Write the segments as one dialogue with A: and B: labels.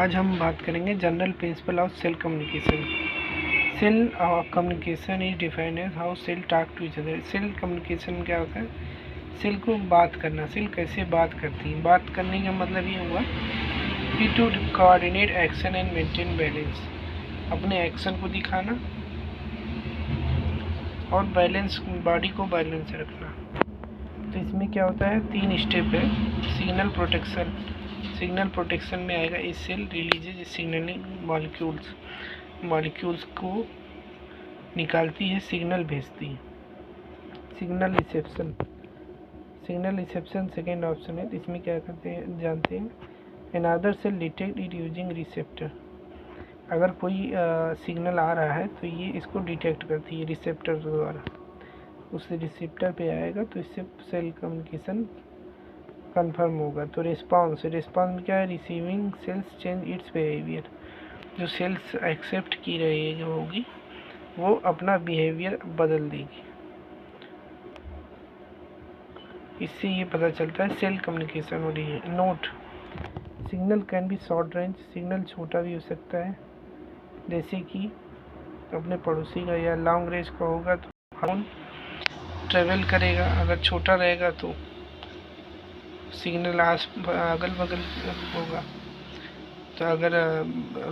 A: आज हम बात करेंगे general principle of cell communication. Cell communication is defined as how cell talk to each other. Cell communication क्या होता है? सेल को बात करना। सेल कैसे बात करती है? बात करने का मतलब ये हुआ कि to coordinate action and maintain balance, अपने एक्शन को दिखाना और बैलेंस, बॉडी को बैलेंस रखना। तो इसमें क्या होता है, 3 स्टेप है। सिग्नल प्रोटेक्शन, सिग्नल प्रोटेक्शन में आएगा इस सेल रिलीजेज सिग्नलिंग मॉलिक्यूल्स को निकालती है, सिग्नल भेजती है। Signal reception, signal reception second option है। इसमें क्या करते हैं जानते हैं, another cell detect it using receptor. अगर कोई सिग्नल आ रहा है तो ये इसको डिटेक्ट करती है रिसेप्टर द्वारा, उस रिसेप्टर पे आएगा तो इससे सेल कम्युनिकेशन कंफर्म होगा। तो रिस्पांस में क्या है, receiving cells change its behaviour. जो सेल्स एक्सेप्ट की रही है जो होगी वो अपना बिहेवियर बदल देगी। इससे ये पता चलता है सेल कम्युनिकेशन हो रही है। Note, signal can be short range, signal छोटा भी हो सकता है, जैसे कि अपने पड़ोसी का, या लॉन्ग रेंज का होगा तो फोन ट्रेवल करेगा। अगर छोटा रहेगा तो सिग्नल अगल बगल होगा। तो अगर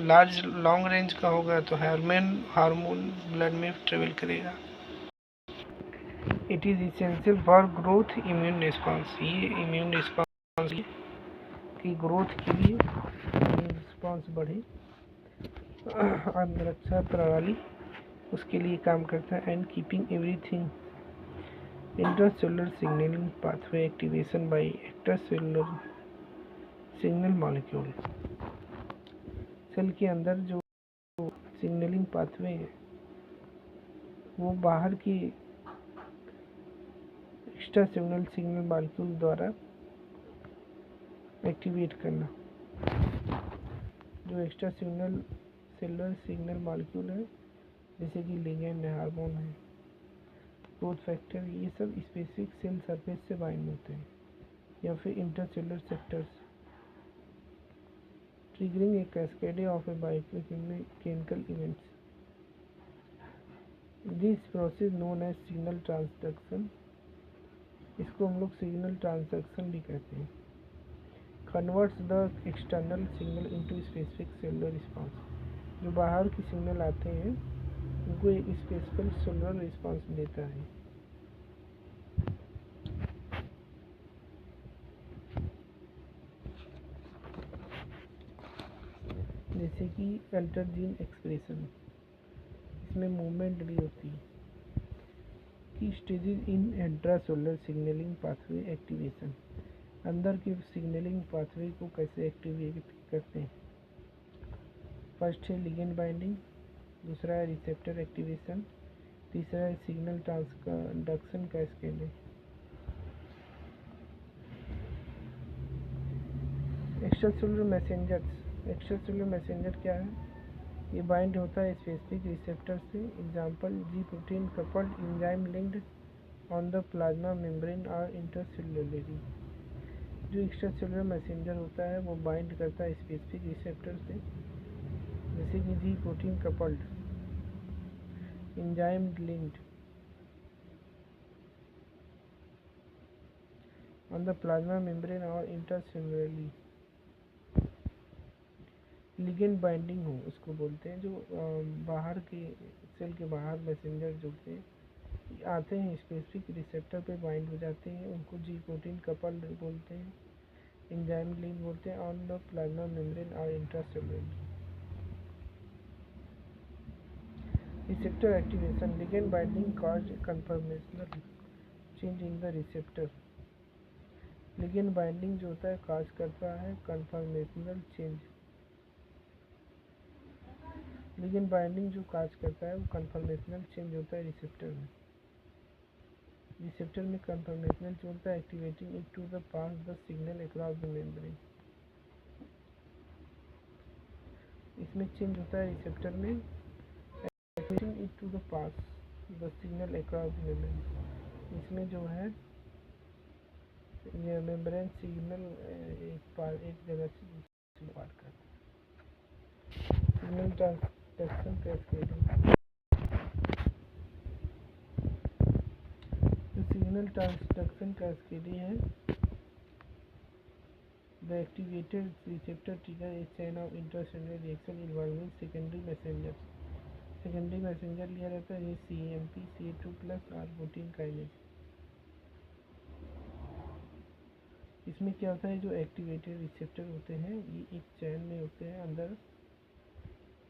A: लार्ज लॉन्ग रेंज का होगा तो हार्मोन ब्लड में ट्रेवल करेगा। It is essential for growth immune response, ये इम्यून रिस्पांस की ग्रोथ के लिए इम्यून रिस्पांस बढ़े और रक्षा प्रणाली उसके लिए काम करता है। And keeping everything intracellular signalling pathway activation by extracellular signal molecule. Cell के अंदर जो सिग्नलिंग पाथवे है वो बाहर की एक्स्ट्रा सिग्नल मॉलिक्यूल द्वारा एक्टिवेट करना। जो एक्स्ट्रा सेलुलर सिग्नल मॉलिक्यूल है, जैसे कि लिगेंड है, हार्मोन है, ग्रोथ फैक्टर, ये सब स्पेसिफिक सेल सरफेस से बाइंड होते हैं या फिर intercellular sectors, triggering a cascade of a biochemical events. This process known as signal transduction, इसको हम लोग सिग्नल ट्रांसडक्शन भी कहते हैं। Converts the external signal into specific cellular response, जो बाहर की सिग्नल आते हैं उनको एक स्पेसिफिक सेलुलर रिस्पांस देता है। जैसे कि अल्टर जीन एक्सप्रेशन, इसमें मूवमेंट भी होती है। की stages in intracellular signalling pathway activation, अंदर के सिग्नलिंग पाथवे को कैसे एक्टिवेट करते हैं। फर्स्ट है लिगेंड बाइंडिंग, दूसरा है रिसेप्टर एक्टिवेशन, तीसरा है सिग्नल ट्रांसडक्शन का स्केल है। एक्स्ट्रासेलुलर मैसेंजर क्या है? ये बाइंड होता है स्पेसिफिक रिसेप्टर से। Example, ji protein coupled enzyme linked on the plasma membrane और इंटरसेलुलरली। जो एक्स्ट्रासेलुलर मैसेंजर होता है वो बाइंड करता है स्पेसिफिक रिसेप्टर से, जैसे कि जी protein coupled, enzyme linked on the plasma membrane और इंटरसेलुलरली। लिगेंड बाइंडिंग हो उसको बोलते हैं, जो बाहर के सेल के बाहर मैसेंजर जो आते हैं स्पेसिफिक रिसेप्टर पे बाइंड हो जाते हैं, उनको जी प्रोटीन कपल बोलते हैं, एंजाइम लिंक बोलते हैं ऑन द प्लाज्मा मेम्ब्रेन और intracellular. Receptor activation, ligand binding cause conformational change in the receptor. Ligand binding जो होता है कॉज करता है कन्फर्मेशनल चेंज। लिगेंड बाइंडिंग जो काज करता है वो कन्फर्मेशनल चेंज होता है रिसेप्टर में। रिसेप्टर में कन्फर्मेशनल चेंज होता है activating it to the pass the signal across the membrane. इसमें चेंज होता है रिसेप्टर में activating it to the pass the signal across the membrane. इसमें जो है ये मेम्ब्रेन सिग्नल एक जगह से दूसरी पार करता है। Signal transduction cascading. जो सिग्नल ट्रांसडक्शन कैस्केडिंग है, the activated receptor trigger A chain of intercellular reaction involving secondary messenger. Secondary messenger लिया रहता है CAMP CA2 प्लस और प्रोटीन काइनेज। इसमें क्या होता है, जो एक्टिवेटेड रिसेप्टर होते हैं ये एक चैन में होते हैं अंदर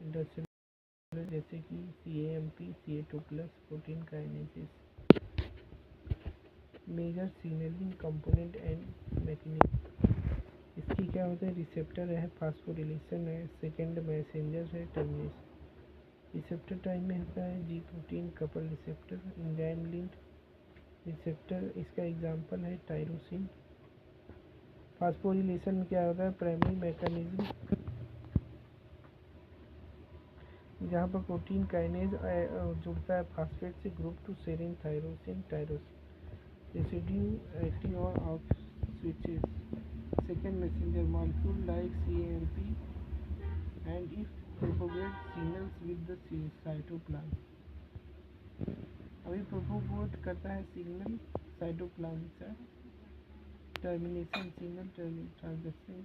A: इंटरसेल्युलर, जैसे कि CAMP CA2 plus protein kinases. Major signalling component and mechanism. इसकी क्या होता है, रिसेप्टर है, फास्फोरिलेशन है, सेकेंड मैसेंजर है, टर्मिनेस। रिसेप्टर टाइप में होता है जी protein couple receptor, enzyme linked receptor. इसका एग्जांपल है टायरोसिन। फास्फोरिलेशन में क्या होता है, प्राइमरी मैकेनिज्म जहाँ पर प्रोटीन काइनेज जुड़ता है फास्फेट से group to serine tyrosine tyrosine residue acting on off switches. Second messenger molecule like CAMP and if propagate signals with the cytoplasm. अभी प्रोपोगेट करता है सिग्नल साइटोप्लाज्म से। Termination signal transduction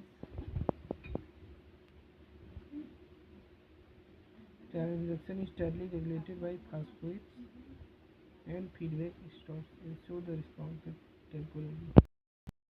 A: is tightly regulated by phosphates and feedback stops ensure the response temporarily.